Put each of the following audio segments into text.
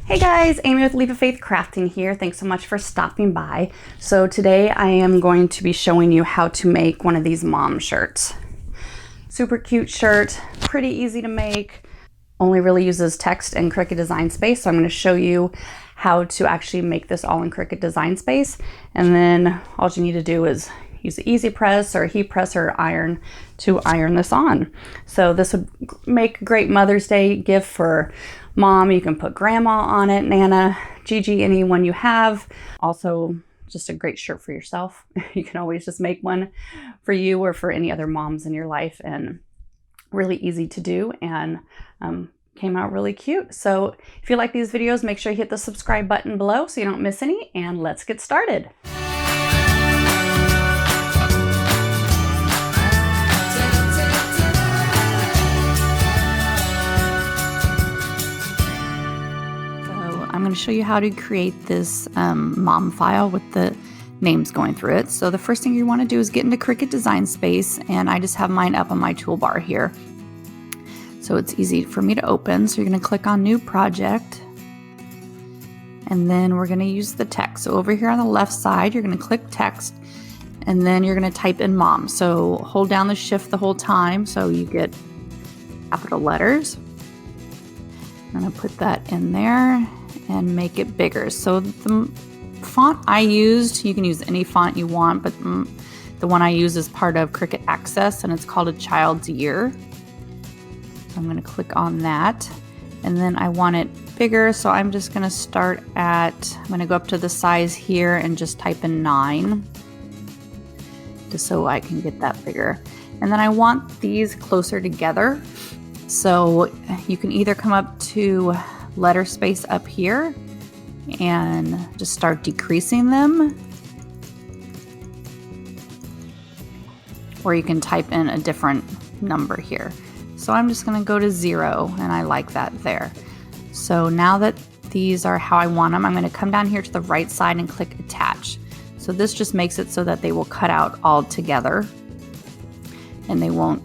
Hey guys, Amy with Leap of Faith Crafting here. Thanks so much for stopping by. So today I am going to be showing you how to make one of these mom shirts. Super cute shirt, pretty easy to make, only really uses text and Cricut Design Space. So I'm going to show you how to actually make this all in Cricut Design Space. And then all you need to do is use an easy press or a heat press or iron to iron this on. So this would make a great Mother's Day gift for mom. You can put grandma on it, Nana, Gigi, anyone you have. Also, just a great shirt for yourself. You can always just make one for you or for any other moms in your life, and really easy to do, and came out really cute. So if you like these videos, make sure you hit the subscribe button below so you don't miss any, and let's get started. I'm going to show you how to create this mom file with the names going through it. So the first thing you want to do is get into Cricut Design Space, and I just have mine up on my toolbar here. So it's easy for me to open. So you're going to click on New Project, and then we're going to use the text. So over here on the left side, you're going to click Text, and then you're going to type in Mom. So hold down the Shift the whole time so you get capital letters. I'm going to put that in there and make it bigger. So the font I used, you can use any font you want, but the one I use is part of Cricut Access, and it's called A Child's Year. So I'm going to click on that, and then I want it bigger, so I'm just going to start at, I'm going to go up to the size here and just type in 9, just so I can get that bigger. And then I want these closer together, so you can either come up to letter space up here and just start decreasing them, or you can type in a different number here. So I'm just going to go to 0, and I like that there. So now that these are how I want them, I'm going to come down here to the right side and click Attach. So this just makes it so that they will cut out all together and they won't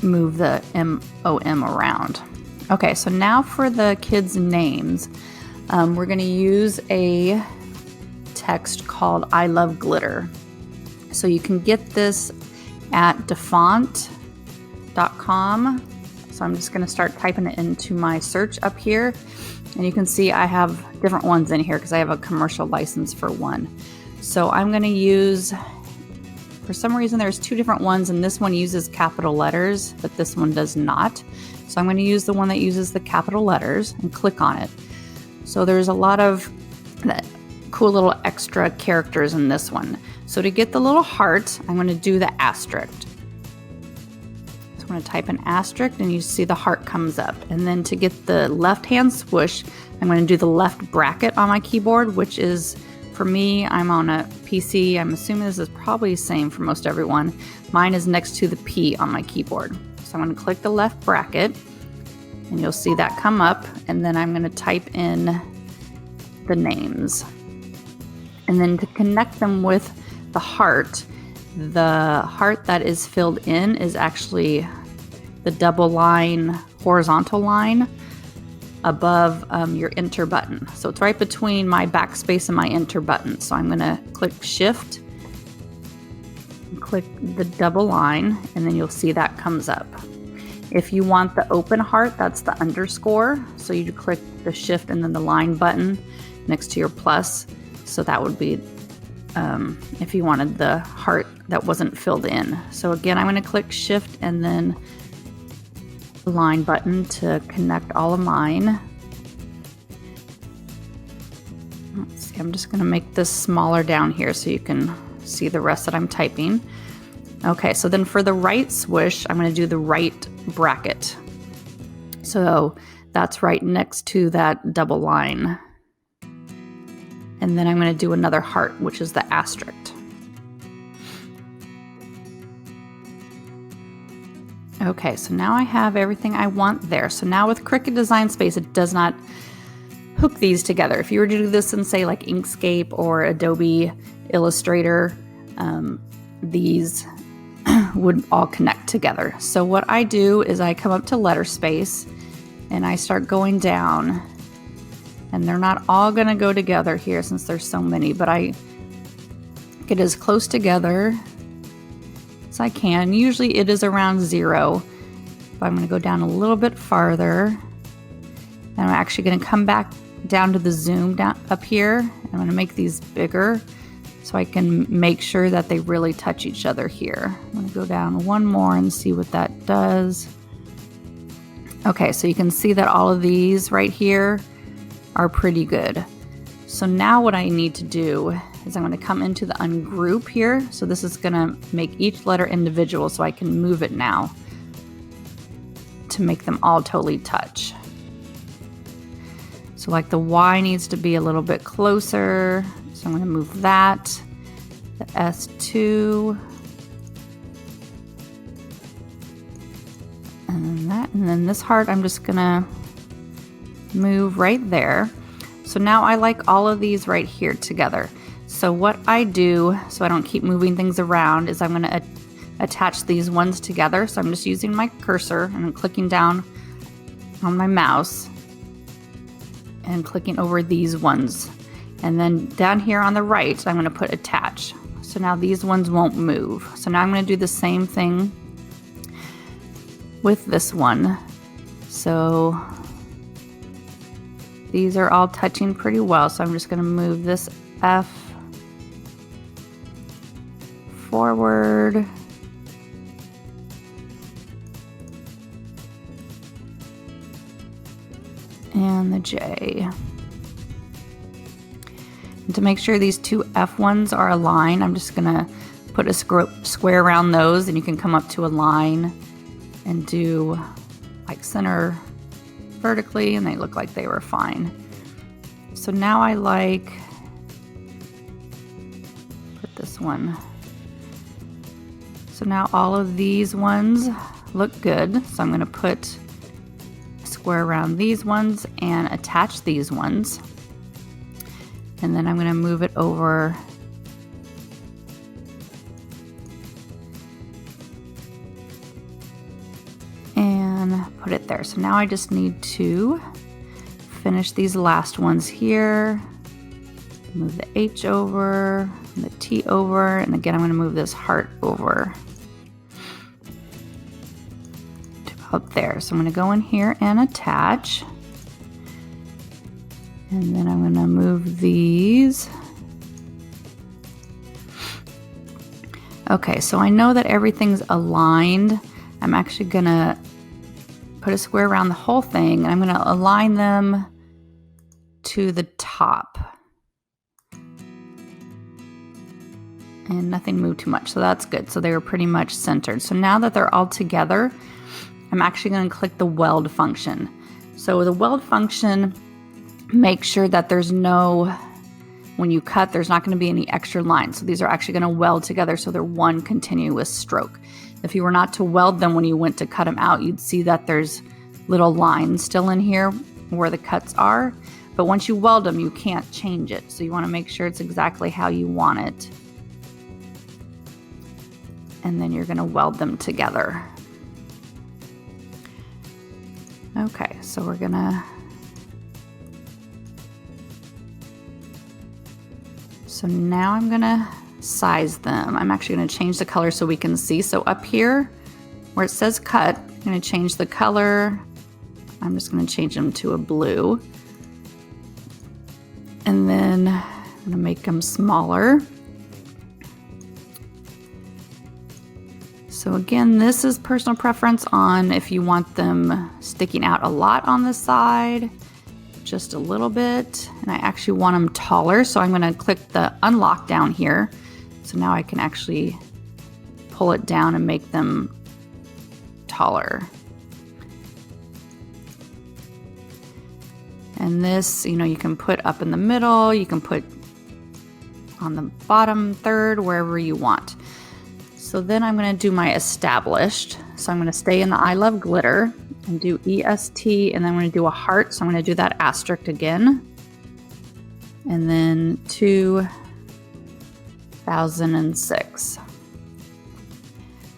move the MOM around. Okay, so now for the kids' names, we're going to use a text called I Love Glitter. So you can get this at defont.com. So I'm just going to start typing it into my search up here. And you can see I have different ones in here because I have a commercial license for one. So I'm going to use, for some reason there's two different ones, and this one uses capital letters, but this one does not. So I'm going to use the one that uses the capital letters and click on it. So there's a lot of cool little extra characters in this one. So to get the little heart, I'm going to do the asterisk. So I'm going to type an asterisk, and you see the heart comes up. And then to get the left hand swoosh, I'm going to do the left bracket on my keyboard, which is, for me, I'm on a PC. I'm assuming this is probably the same for most everyone. Mine is next to the P on my keyboard. So I'm going to click the left bracket, and you'll see that come up, and then I'm going to type in the names. And then to connect them with the heart that is filled in is actually the double line, horizontal line above your enter button. So it's right between my backspace and my enter button. So I'm going to click Shift, click the double line, and then you'll see that comes up. If you want the open heart, that's the underscore. So you click the Shift and then the line button next to your plus. So that would be if you wanted the heart that wasn't filled in. So again, I'm going to click Shift and then the line button to connect all of mine. Let's see, I'm just going to make this smaller down here so you can see the rest that I'm typing. Okay, so then for the right swoosh, I'm going to do the right bracket. So that's right next to that double line. And then I'm going to do another heart, which is the asterisk. Okay, so now I have everything I want there. So now with Cricut Design Space, it does not hook these together. If you were to do this in, say, like Inkscape or Adobe Illustrator, these would all connect together. So what I do is I come up to letter space and I start going down And they're not all gonna go together here since there's so many, but I get as close together as I can. Usually it is around 0, but I'm gonna go down a little bit farther. And I'm actually gonna come back down to the zoom down up here. I'm gonna make these bigger so I can make sure that they really touch each other here. I'm gonna go down one more and see what that does. Okay, so you can see that all of these right here are pretty good. So now what I need to do is I'm going to come into the ungroup here. So this is going to make each letter individual, so I can move it now to make them all totally touch. So like the Y needs to be a little bit closer, so I'm going to move that. The S2, and then that, and then this heart I'm just going to move right there. So now I like all of these right here together. So what I do, so I don't keep moving things around, is I'm going to attach these ones together. So I'm just using my cursor and I'm clicking down on my mouse and clicking over these ones. And then down here on the right, I'm going to put attach. So now these ones won't move. So now I'm going to do the same thing with this one. So these are all touching pretty well, so I'm just going to move this F forward. And the J. And to make sure these two F ones are aligned, I'm just going to put a square around those, and you can come up to a line and do like center vertically, and they look like they were fine. So now I like, put this one. So now all of these ones look good. So I'm going to put a square around these ones and attach these ones. And then I'm going to move it over and put it there. So now I just need to finish these last ones here. Move the H over, the T over, and again I'm going to move this heart over to about there. So I'm going to go in here and attach. And then I'm going to move these. Okay, so I know that everything's aligned. I'm actually going to put a square around the whole thing, and I'm going to align them to the top. And nothing moved too much, so that's good. So they were pretty much centered. So now that they're all together, I'm actually going to click the weld function. So the weld function, make sure that there's no, when you cut, there's not going to be any extra lines. So these are actually going to weld together, so they're one continuous stroke. If you were not to weld them when you went to cut them out, you'd see that there's little lines still in here where the cuts are. But once you weld them, you can't change it. So you want to make sure it's exactly how you want it. And then you're going to weld them together. Okay, so we're going to... So now I'm going to size them. I'm actually going to change the color so we can see. So up here where it says cut, I'm going to change the color. I'm just going to change them to a blue. And then I'm going to make them smaller. So again, this is personal preference on if you want them sticking out a lot on the side, just a little bit. And I actually want them taller, so I'm going to click the unlock down here. So now I can actually pull it down and make them taller. And this, you know, you can put up in the middle, you can put on the bottom third, wherever you want. So then I'm going to do my established. So I'm going to stay in the I Love Glitter and do EST, and then I'm going to do a heart. So I'm going to do that asterisk again. And then 2006.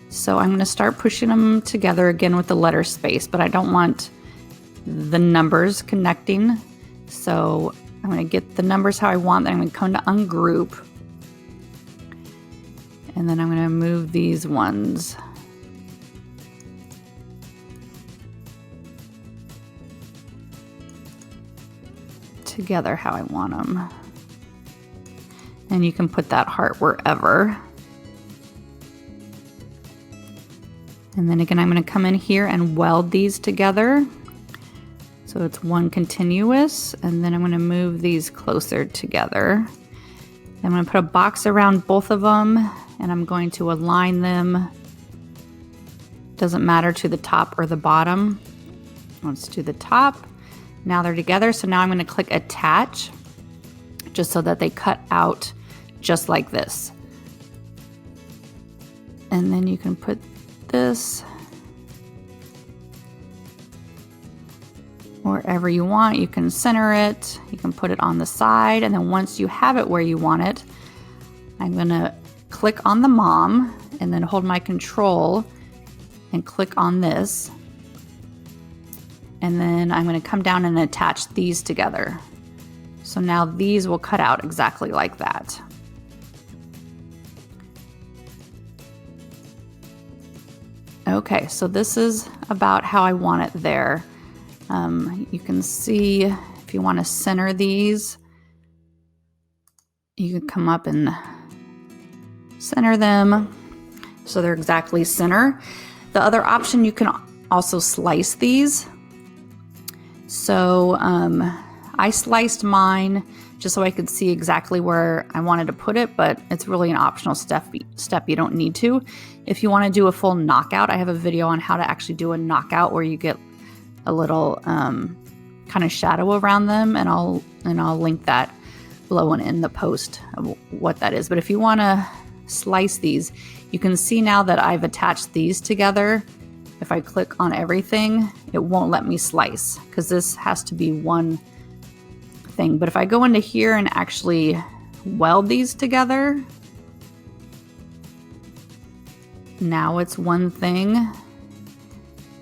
So I'm going to start pushing them together again with the letter space, but I don't want the numbers connecting. So I'm going to get the numbers how I want. Then I'm going to come to ungroup. And then I'm going to move these ones. Together how I want them. And you can put that heart wherever. And then again, I'm going to come in here and weld these together. So it's one continuous, and then I'm going to move these closer together. I'm going to put a box around both of them, and I'm going to align them. Doesn't matter to the top or the bottom. Let's do the top. Now they're together, so now I'm going to click attach, just so that they cut out just like this. And then you can put this wherever you want. You can center it, you can put it on the side, and then once you have it where you want it, I'm going to click on the mom and then hold my control and click on this. And then I'm going to come down and attach these together. So now these will cut out exactly like that. Okay, so this is about how I want it there. You can see if you want to center these, you can come up and center them so they're exactly center. The other option, you can also slice these. So I sliced mine just so I could see exactly where I wanted to put it, but it's really an optional step. You don't need to. If you want to do a full knockout, I have a video on how to actually do a knockout where you get a little kind of shadow around them, and I'll link that below and in the post of what that is. But if you want to slice these, you can see now that I've attached these together. If I click on everything, it won't let me slice because this has to be one thing. But if I go into here and actually weld these together, now it's one thing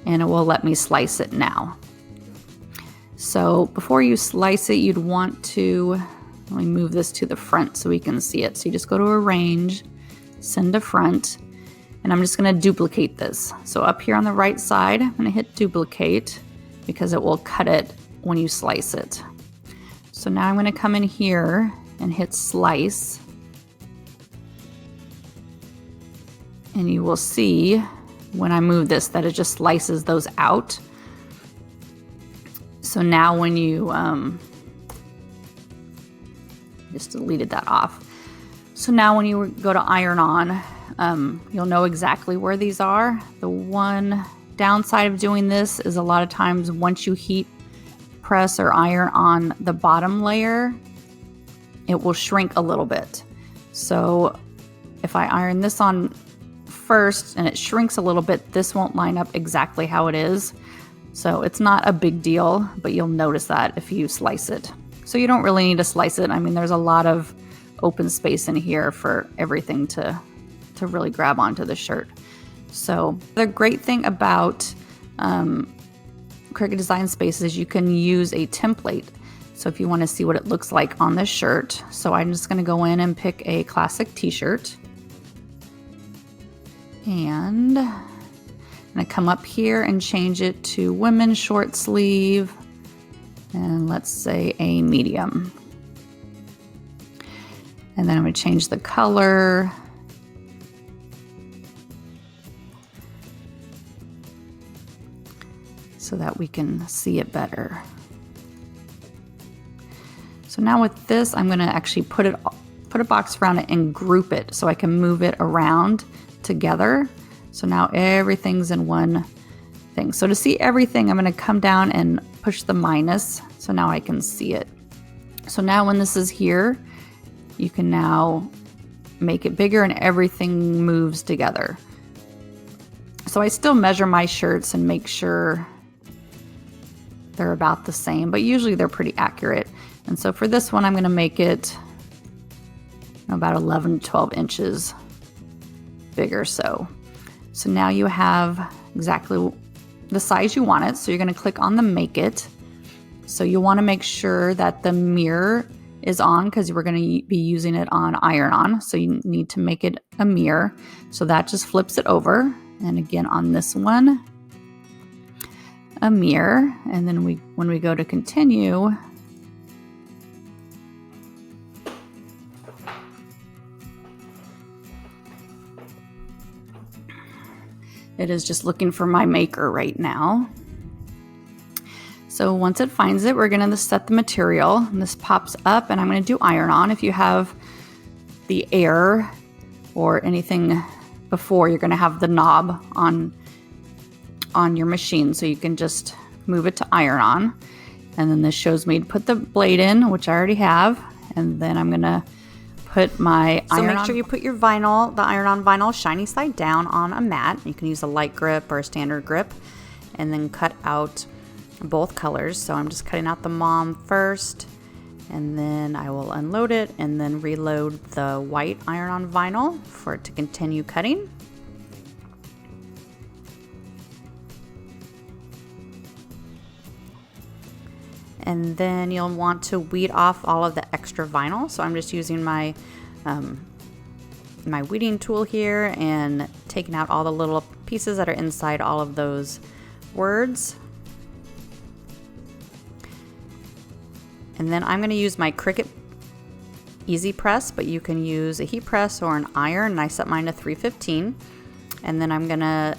and it will let me slice it now. So before you slice it, you'd want to, let me move this to the front so we can see it. So you just go to arrange, send to front. And I'm just going to duplicate this. So up here on the right side, I'm going to hit duplicate because it will cut it when you slice it. So now I'm going to come in here and hit slice. And you will see when I move this that it just slices those out. So now when you, just deleted that off. So now when you go to iron on, you'll know exactly where these are. The one downside of doing this is a lot of times once you heat press or iron on the bottom layer, it will shrink a little bit. So if I iron this on first and it shrinks a little bit, this won't line up exactly how it is. So it's not a big deal, but you'll notice that if you slice it. So you don't really need to slice it. I mean, there's a lot of open space in here for everything to really grab onto the shirt. So the great thing about Cricut Design Space is you can use a template. So if you want to see what it looks like on this shirt, so I'm just going to go in and pick a classic t-shirt. And I'm going to come up here and change it to women's short sleeve. And let's say a medium. And then I'm going to change the color. So that we can see it better. So now with this, I'm going to actually put a box around it and group it so I can move it around together. So now everything's in one thing. So to see everything, I'm going to come down and push the minus. So now I can see it. So now when this is here, you can now make it bigger and everything moves together. So I still measure my shirts and make sure they're about the same, but usually they're pretty accurate. And so for this one, I'm going to make it about 11 to 12 inches bigger. So now you have exactly the size you want it. So you're going to click on the make it, So you want to make sure that the mirror is on because we're going to be using it on iron-on. So you need to make it a mirror. So that just flips it over. And again, on this one, a mirror. And then when we go to continue, it is just looking for my maker right now. So once it finds it, we're going to set the material. And this pops up, and I'm going to do iron-on. If you have the air or anything before, you're going to have the knob on your machine, so you can just move it to iron-on. And then this shows me to put the blade in, which I already have. And then I'm going to put my iron-on. So make sure you put your vinyl, the iron-on vinyl, shiny side down on a mat. You can use a light grip or a standard grip, and then cut out both colors. So I'm just cutting out the mom first, and then I will unload it and then reload the white iron-on vinyl for it to continue cutting. And then you'll want to weed off all of the extra vinyl. So I'm just using my my weeding tool here and taking out all the little pieces that are inside all of those words. And then I'm going to use my Cricut Easy Press, but you can use a heat press or an iron, and I set mine to 315. And then I'm going to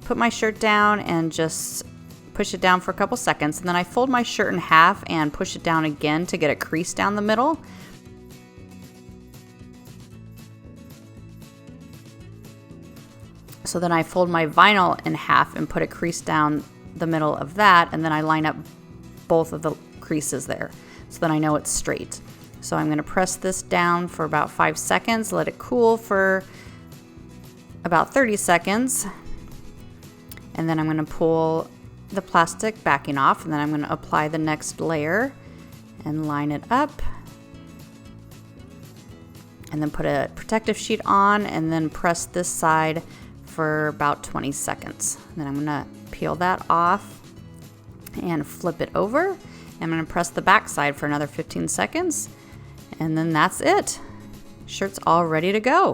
put my shirt down and just push it down for a couple seconds, and then I fold my shirt in half and push it down again to get a crease down the middle. So then I fold my vinyl in half and put a crease down the middle of that, and then I line up both of the creases there, so then I know it's straight. So I'm going to press this down for about 5 seconds, let it cool for about 30 seconds, and then I'm going to pull the plastic backing off, and then I'm going to apply the next layer and line it up, and then put a protective sheet on, and then press this side for about 20 seconds. Then I'm going to peel that off and flip it over. I'm going to press the back side for another 15 seconds, and then that's it. Shirt's all ready to go.